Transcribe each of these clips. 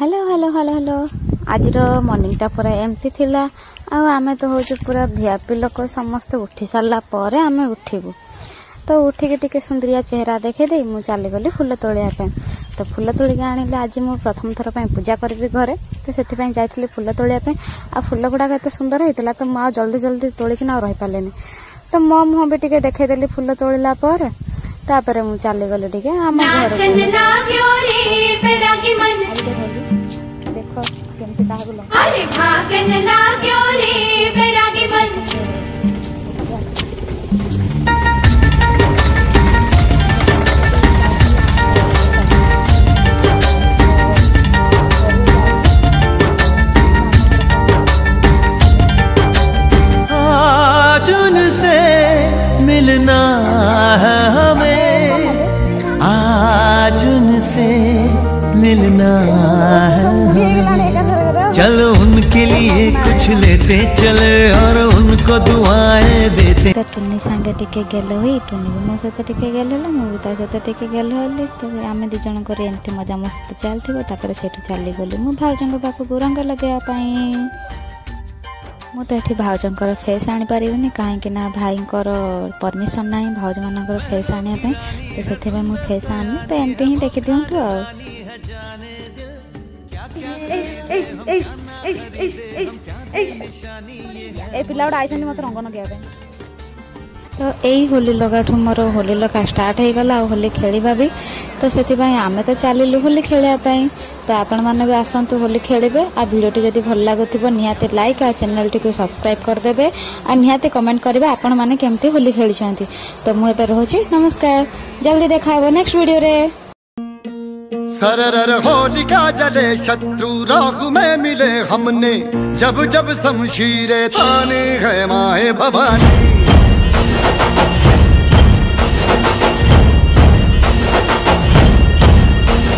Hello hello hello hello आज morning पूरा एमती थिला आमे तो हूँ पूरा वीआईपी लोक समस्त उठी सारा पर आमे उठिबू तो उठिके टिके सुंदरिया चेहरा देखे दे मु चली गली फुल तोलिया तो फुल तोलिक आनिले आज मु प्रथम थर पूजा करी घरे तो से जाइली फुल तोलिया आ फुल गुड़ाक एत सुंदर होता तो मुझे जल्दी जल्दी तोलिक ना रही पारे तो मो मुह भी टिके देखदेली फुल तोड़ला तापर मु चली गली टिके आम घर देखो केमती मिलना है हमें, आज उनसे मिलना है हमें। चलो उनके लिए कुछ लेते चले और उनको दुआएं देते। तो टुन्नी सांगे टिके गेल हुई टुन्नी भी मो सहित टिके गेल होला मु भी ता सहित टिके गेल होली तो आमे दी जण करे एंती मजा मस्ती चलथिबो तापर सेठु चली गली मु भाउजंग पाखु रंग लगेया पई मु तो ये भाउजंकर फेस आनी पारिनी कहीं भाई परमिशन ना भाउज मान फेस आने तो से मु फेस आनी तो एमती ही देखी दिंतु पिला आई मत रंग नगे तो यही होली लगा मोर होली लगा स्टार्ट हो गला होली खेलिबा भी तो से आमे तो चलिलु होली खेलिया तो आपण मैंने भी आसतु होली खेलिबे आ वीडियो जदि भल लागुथिबो निहाते लाइक आ चैनल टी सब्सक्राइब करदेबे आ निहाते कमेंट करेंगे आपण मैंने केमती होली खेली तो मुझे एबे रहूची नमस्कार जल्दी देखा हेबो नेक्स्ट वीडियो रे। सरर होलिका जले शत्रु राख में मिले हमने जब जब शमशीरें ताने है माए भवानी।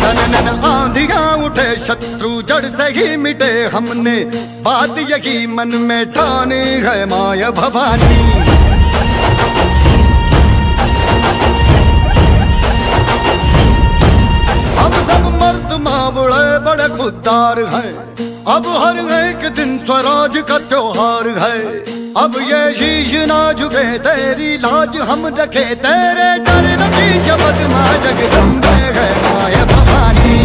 सनन आंधियां उठे शत्रु जड़ से ही मिटे हमने बात यही मन में ठाने है माया भवानी। हम सब मर्द मावड़े बड़े खुददार हैं, अब हर एक दिन स्वराज का त्योहार है। अब ये शीश ना झुके तेरी लाज हम रखे तेरे चरण की शपथ मां जगदम्बे है माया भवानी।